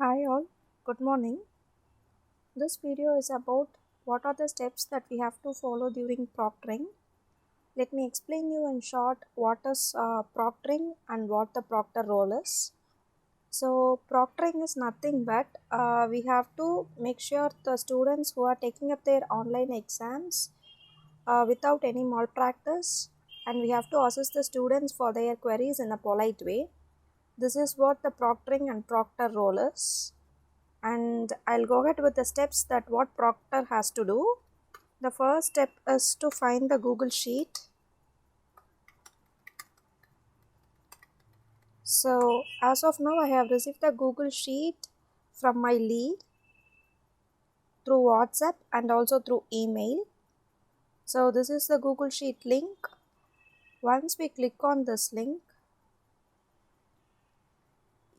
Hi all, good morning. This video is about what are the steps that we have to follow during proctoring. Let me explain you in short what is proctoring and what the proctor role is. So proctoring is nothing but we have to make sure the students who are taking up their online exams without any malpractice, and we have to assist the students for their queries in a polite way. This is what the proctoring and proctor role is. And I'll go ahead with the steps that what proctor has to do. The first step is to find the Google Sheet. So as of now, I have received the Google Sheet from my lead through WhatsApp and also through email. So this is the Google Sheet link. Once we click on this link,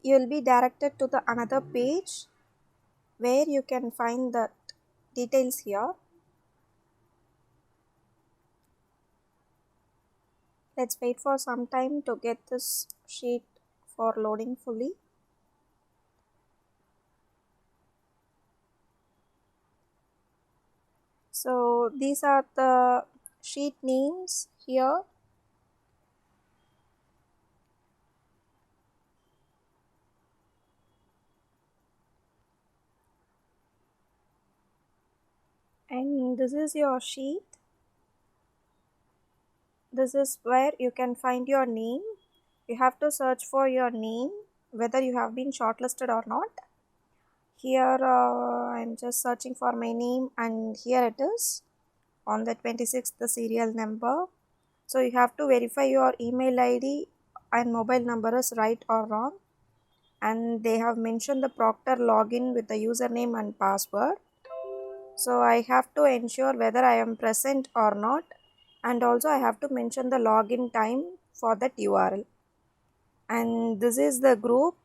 you will be directed to the another page where you can find the details here. Let's wait for some time to get this sheet for loading fully. So these are the sheet names here. And this is your sheet. This is where you can find your name. You have to search for your name, whether you have been shortlisted or not. Here I'm just searching for my name, and here it is on the 26th, the serial number. So you have to verify your email ID and mobile number is right or wrong. And they have mentioned the proctor login with the username and password. So I have to ensure whether I am present or not, and also I have to mention the login time for that URL. And this is the group.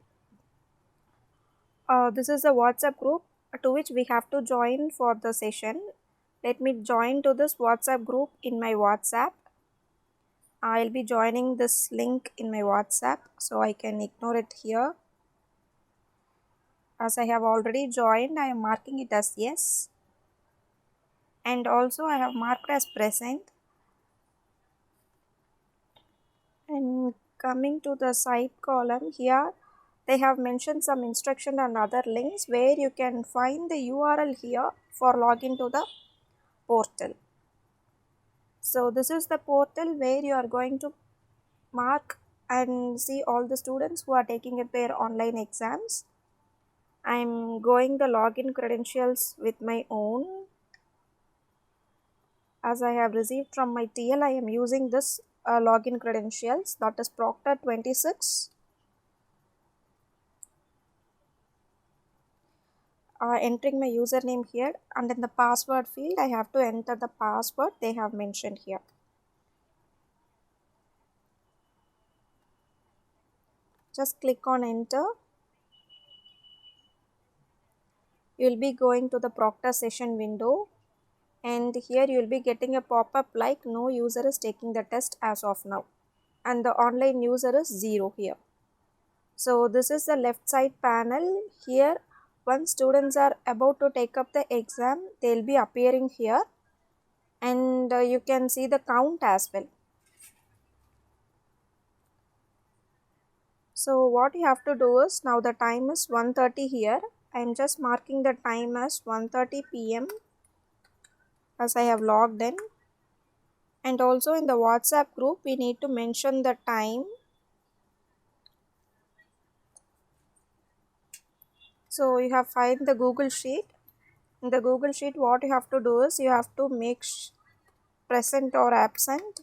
This is the WhatsApp group to which we have to join for the session. Let me join to this WhatsApp group in my WhatsApp. I'll be joining this link in my WhatsApp, so I can ignore it here. As I have already joined, I am marking it as yes. And also I have marked as present. And coming to the side column here, they have mentioned some instruction and other links where you can find the URL here for login to the portal. So this is the portal where you are going to mark and see all the students who are taking up their online exams. I am going the login credentials with my own. As I have received from my TL, I am using this login credentials, that is Proctor 26. Entering my username here, and in the password field I have to enter the password they have mentioned here. Just click on enter. You will be going to the proctor session window, and here you will be getting a pop-up like no user is taking the test as of now, and the online user is 0 here. So this is the left side panel. Here once students are about to take up the exam, they will be appearing here, and you can see the count as well. So what you have to do is, now the time is 1:30 here. I am just marking the time as 1:30 p.m. as I have logged in. And also in the WhatsApp group, we need to mention the time. So you have find the Google Sheet. In the Google Sheet, what you have to do is, you have to make present or absent.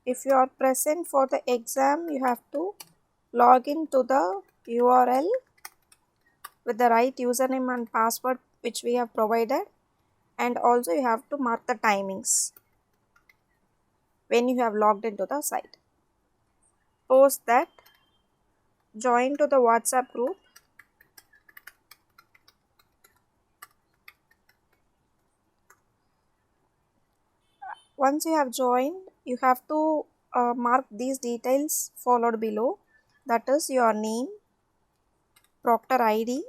If you are present for the exam, you have to log in to the URL with the right username and password which we have provided, and also you have to mark the timings when you have logged into the site. Post that, join to the WhatsApp group. Once you have joined, you have to mark these details followed below. that is your name, proctor ID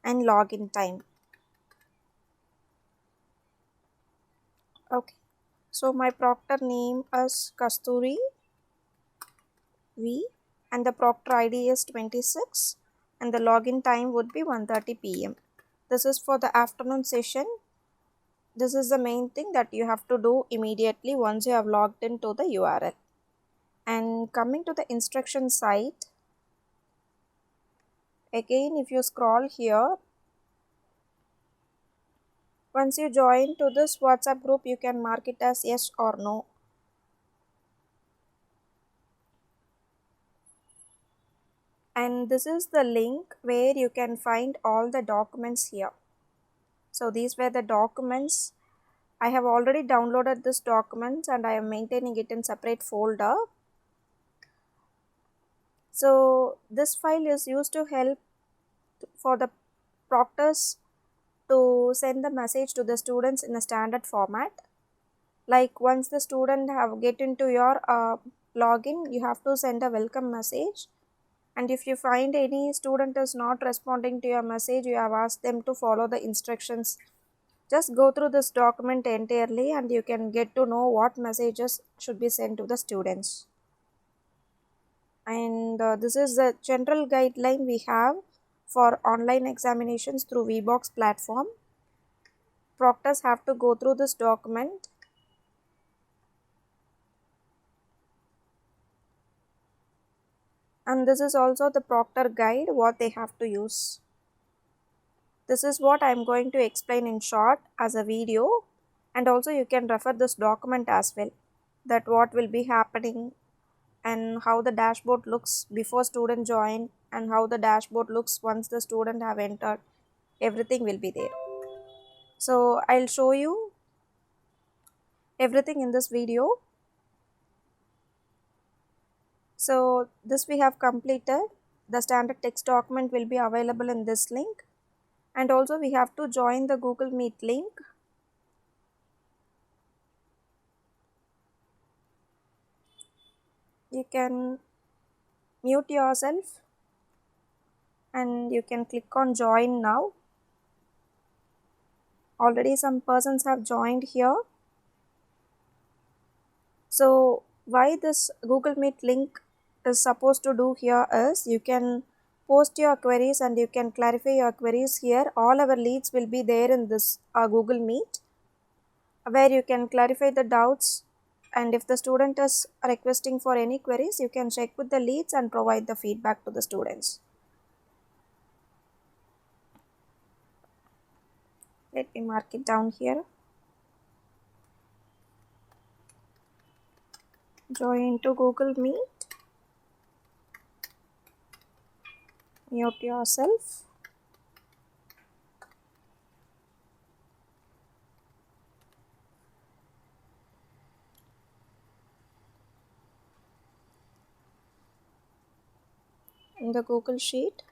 and login time. Okay, so my proctor name is Kasturi V and the proctor ID is 26 and the login time would be 1:30 p.m. This is for the afternoon session. This is the main thing that you have to do immediately once you have logged into the URL. And coming to the instruction site, again if you scroll here, once you join to this WhatsApp group, you can mark it as yes or no. And this is the link where you can find all the documents here. So these were the documents. I have already downloaded this documents and I am maintaining it in separate folder. So this file is used to help for the proctors to send the message to the students in a standard format. Like once the student have get into your login, you have to send a welcome message. And if you find any student is not responding to your message, you have asked them to follow the instructions. Just go through this document entirely and you can get to know what messages should be sent to the students. And this is the general guideline we have for online examinations through VBox platform. Proctors have to go through this document. And this is also the proctor guide what they have to use. This is what I am going to explain in short as a video, and also you can refer this document as well, that what will be happening and how the dashboard looks before student join and how the dashboard looks once the student have entered. Everything will be there. So I'll show you everything in this video. So this we have completed. The standard text document will be available in this link, and also we have to join the Google Meet link. You can mute yourself and you can click on join now. Already some persons have joined here. So why this Google Meet link is supposed to do here is you can post your queries and you can clarify your queries here. All our leads will be there in this Google Meet, where you can clarify the doubts, and if the student is requesting for any queries, you can check with the leads and provide the feedback to the students. Let me mark it down here. Join to Google Meet. Mute yourself. In the Google Sheet,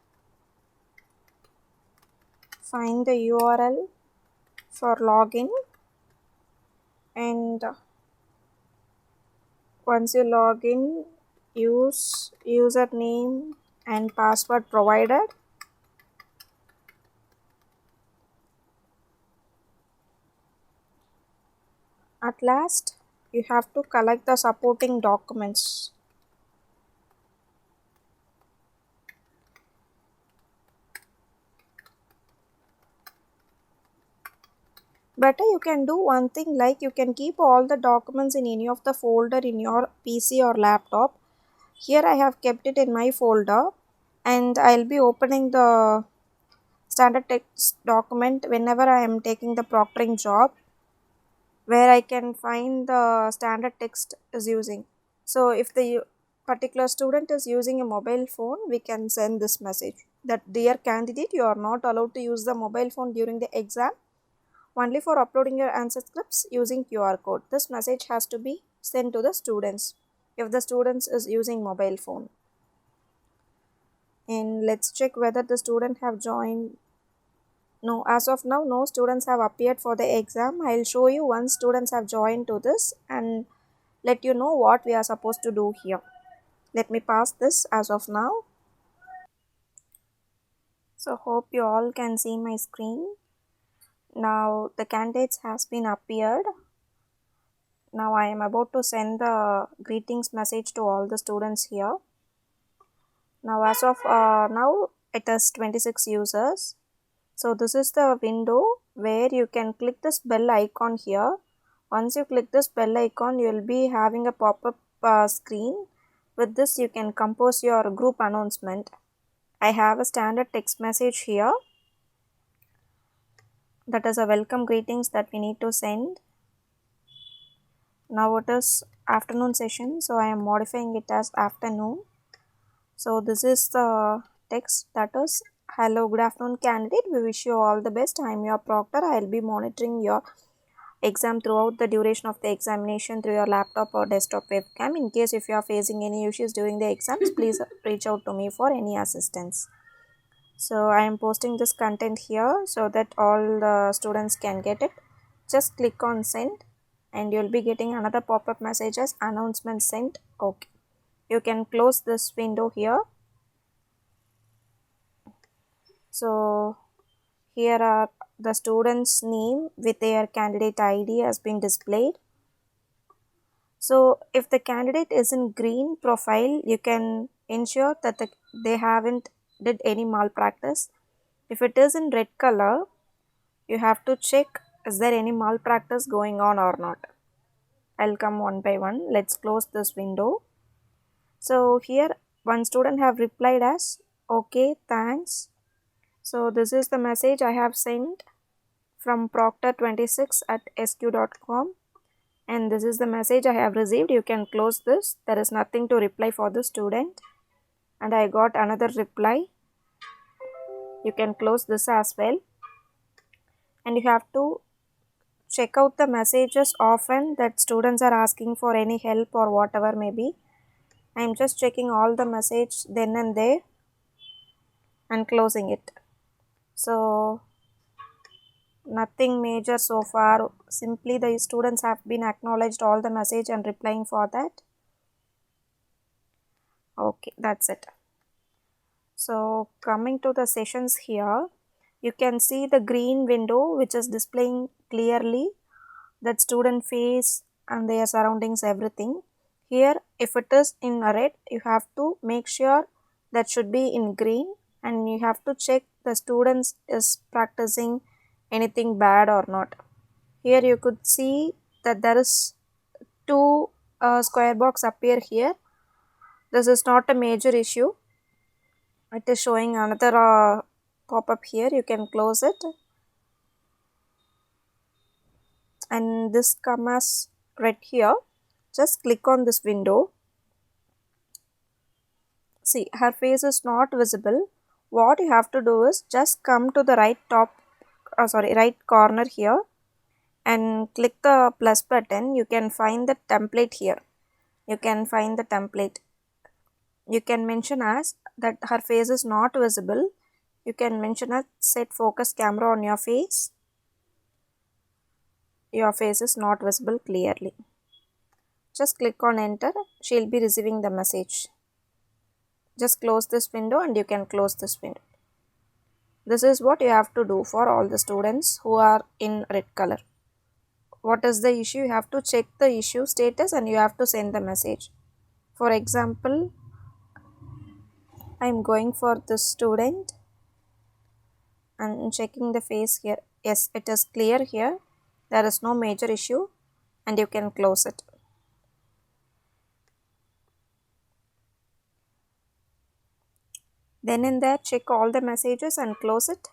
find the URL for login, and once you log in, use username and password provided. At last, you have to collect the supporting documents. Better you can do one thing, like you can keep all the documents in any of the folder in your PC or laptop. Here I have kept it in my folder, and I'll be opening the standard text document whenever I am taking the proctoring job, where I can find the standard text is using. So if the particular student is using a mobile phone, we can send this message that dear candidate, you are not allowed to use the mobile phone during the exam, only for uploading your answer scripts using QR code. This message has to be sent to the students if the students is using mobile phone. And let's check whether the student have joined. No, as of now, no students have appeared for the exam. I'll show you once students have joined to this, and let you know what we are supposed to do here. Let me pass this as of now. So hope you all can see my screen. Now the candidates has been appeared. Now I am about to send the greetings message to all the students here. Now as of now it is 26 users. So this is the window where you can click this bell icon here. Once you click this bell icon, you will be having a pop-up screen. With this you can compose your group announcement. I have a standard text message here. That is a welcome greetings that we need to send. Now it is afternoon session, so I am modifying it as afternoon. So this is the text, that is, hello, good afternoon candidate, we wish you all the best. I am your proctor. I will be monitoring your exam throughout the duration of the examination through your laptop or desktop webcam. In case if you are facing any issues during the exams, please reach out to me for any assistance. So I am posting this content here so that all the students can get it. Just click on send and you will be getting another pop-up message as announcement sent. Okay, you can close this window here. So here are the students' name with their candidate ID has been displayed. So if the candidate is in green profile, you can ensure that they haven't did any malpractice. If it is in red color, you have to check is there any malpractice going on or not. I'll come one by one. Let's close this window. So here one student have replied as okay, thanks. So this is the message I have sent from proctor26@sq.com, and this is the message I have received. You can close this. There is nothing to reply for the student, and I got another reply. You can close this as well, and you have to check out the messages often that students are asking for any help or whatever may be. I am just checking all the message then and there and closing it. So nothing major so far, simply the students have been acknowledged all the message and replying for that. Okay, that's it. So coming to the sessions here, you can see the green window which is displaying clearly that student face and their surroundings, everything. Here if it is in red, you have to make sure that should be in green, and you have to check the students is practicing anything bad or not. Here you could see that there is two square box appear here. This is not a major issue. It is showing another pop-up here. You can close it, and this come as red here. Just click on this window. See, her face is not visible. What you have to do is just come to the right corner here and click the plus button. You can find the template here. You can find the template. You can mention as that her face is not visible. You can mention as set focus camera on your face. Your face is not visible clearly. Just click on enter. She will be receiving the message. Just close this window and you can close this window. This is what you have to do for all the students who are in red color. What is the issue? You have to check the issue status and you have to send the message. For example, I am going for this student and checking the face here. Yes, it is clear here. There is no major issue and you can close it. Then in there, check all the messages and close it.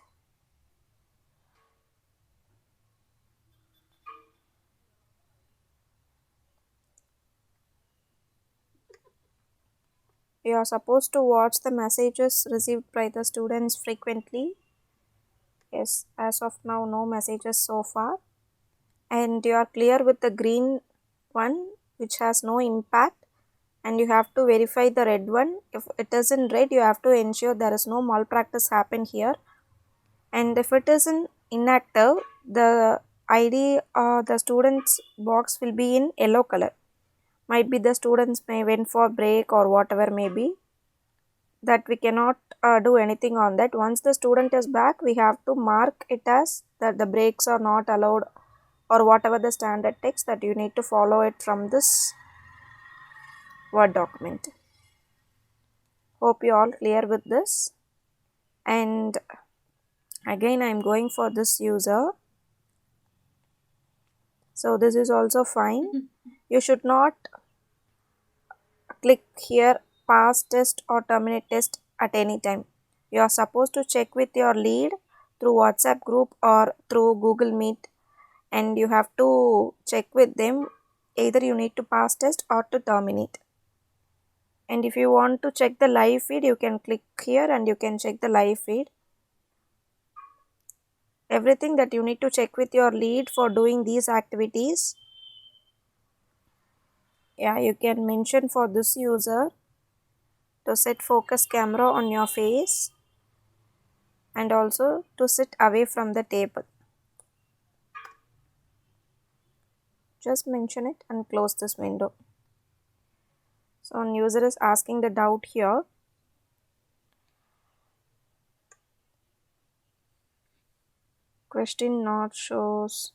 You are supposed to watch the messages received by the students frequently. Yes, as of now, no messages so far. And you are clear with the green one which has no impact, and you have to verify the red one. If it is in red, you have to ensure there is no malpractice happen here. And if it is in inactive, the ID or the student's box will be in yellow color. Might be the students may went for break or whatever may be, that we cannot do anything on that. Once the student is back, we have to mark it as that the breaks are not allowed, or whatever the standard text that you need to follow it from this Word document. Hope you all clear with this. And again I am going for this user. So this is also fine. You should not click here pass test or terminate test at any time. You are supposed to check with your lead through WhatsApp group or through Google Meet, and you have to check with them either you need to pass test or to terminate. And if you want to check the live feed, you can click here and you can check the live feed. Everything that you need to check with your lead for doing these activities, yeah, you can mention for this user to set focus camera on your face and also to sit away from the table. Just mention it and close this window. So one user is asking the doubt here. Question not shows.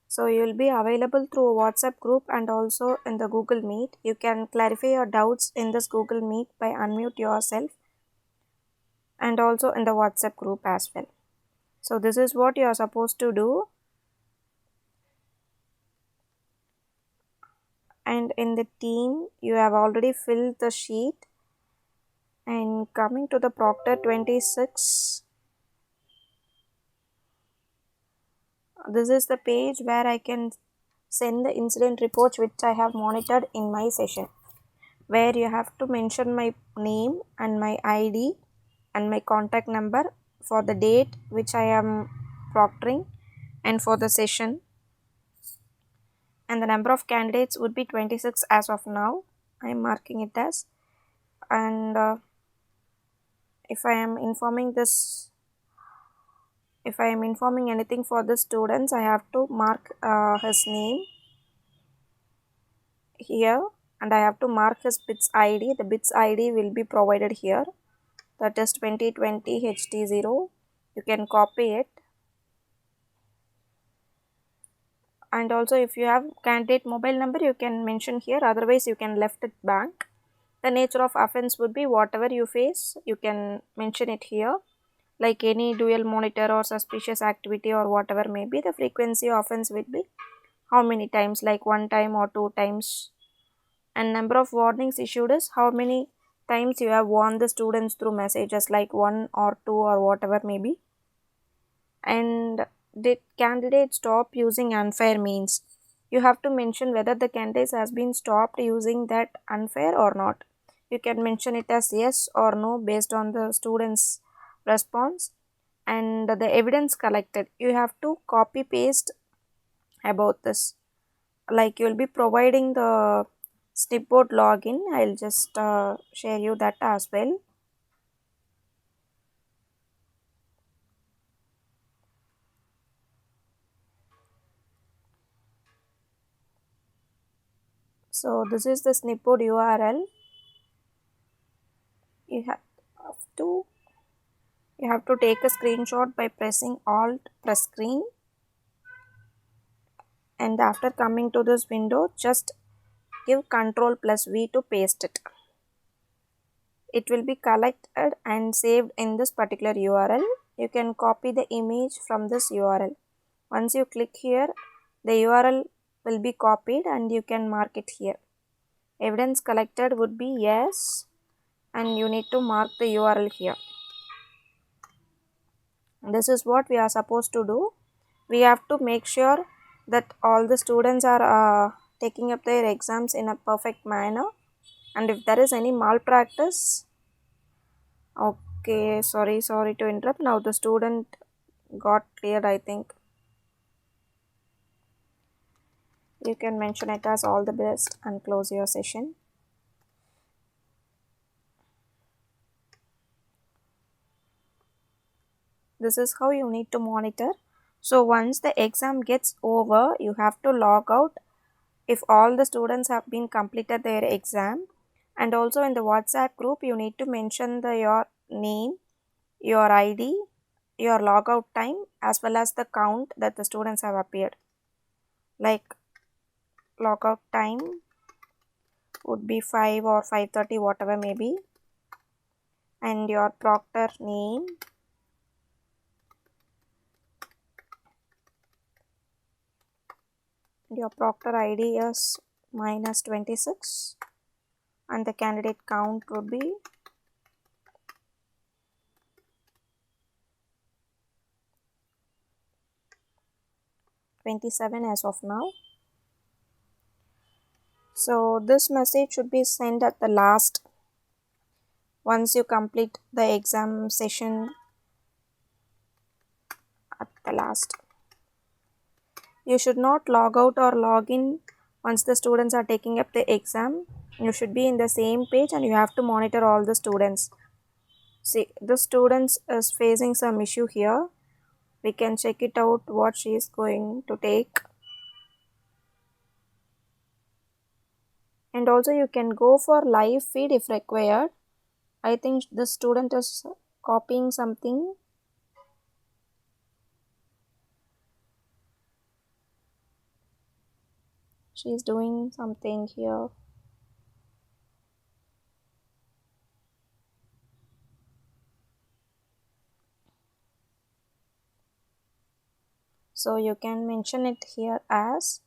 So you will be available through a WhatsApp group and also in the Google Meet. You can clarify your doubts in this Google Meet by unmute yourself, and also in the WhatsApp group as well. So this is what you are supposed to do. And in the team, you have already filled the sheet. And coming to the Proctor 26, this is the page where I can send the incident reports which I have monitored in my session, where you have to mention my name and my ID and my contact number for the date which I am proctoring and for the session. And the number of candidates would be 26 as of now. I am marking it as. And if I am informing anything for the students, I have to mark his name here, and I have to mark his BITS ID. The BITS ID will be provided here. That is 2020 HT0. You can copy it. And also if you have candidate mobile number, you can mention here, otherwise you can left it blank. The nature of offense would be whatever you face, you can mention it here, like any dual monitor or suspicious activity or whatever may be. The frequency of offense will be how many times, like 1 time or 2 times. And number of warnings issued is how many times you have warned the students through messages, like 1 or 2 or whatever may be. And did candidate stop using unfair means? You have to mention whether the candidate has been stopped using that unfair or not. You can mention it as yes or no based on the student's response. And the evidence collected, you have to copy paste about this, like you will be providing the Snipboard login. I'll just share you that as well. So this is the Snipboard URL. You have to take a screenshot by pressing Alt press screen, and after coming to this window, just give Ctrl+V to paste it. It will be collected and saved in this particular URL. You can copy the image from this URL. Once you click here, the URL will be copied and you can mark it here. Evidence collected would be yes, and you need to mark the URL here. This is what we are supposed to do. We have to make sure that all the students are taking up their exams in a perfect manner, and if there is any malpractice, okay, sorry to interrupt. Now the student got cleared, I think. You can mention it as all the best and close your session. This is how you need to monitor. So once the exam gets over, you have to log out if all the students have been completed their exam. And also in the WhatsApp group, you need to mention your name, your ID, your logout time, as well as the count that the students have appeared. Like logout time would be 5 or 5:30, whatever may be, and your proctor name, your proctor ID is -26, and the candidate count would be 27 as of now. So this message should be sent at the last, once you complete the exam session at the last. You should not log out or log in once the students are taking up the exam. You should be in the same page and you have to monitor all the students. See, the students is facing some issue here. We can check it out what she is going to take. And also you can go for live feed if required. I think the student is copying something. She is doing something here. So you can mention it here as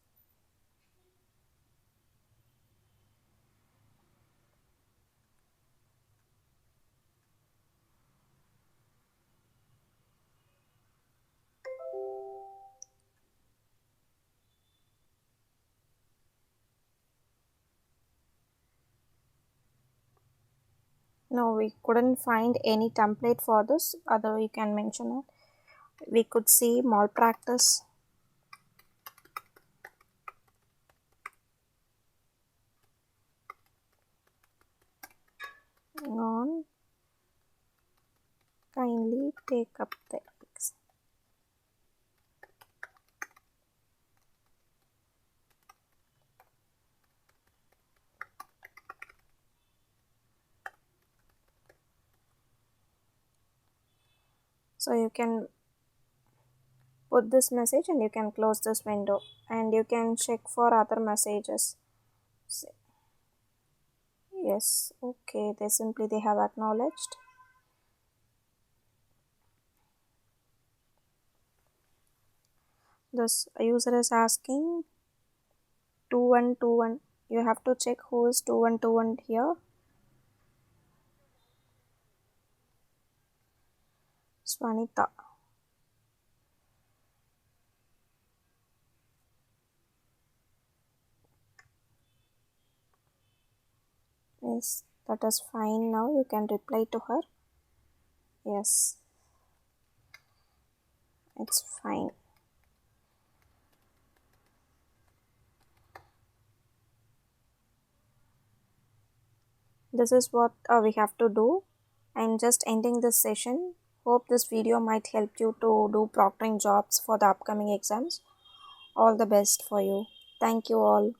no, we couldn't find any template for this. Other you can mention it. We could see malpractice. Hang on. Kindly take up the exam. So you can put this message and you can close this window and you can check for other messages. Yes, okay, they have acknowledged. This user is asking 2121. You have to check who is 2121 here. Swanita. Yes, that is fine. Now you can reply to her. Yes, it's fine. This is what we have to do. I'm just ending this session. Hope this video might help you to do proctoring jobs for the upcoming exams. All the best for you. Thank you all.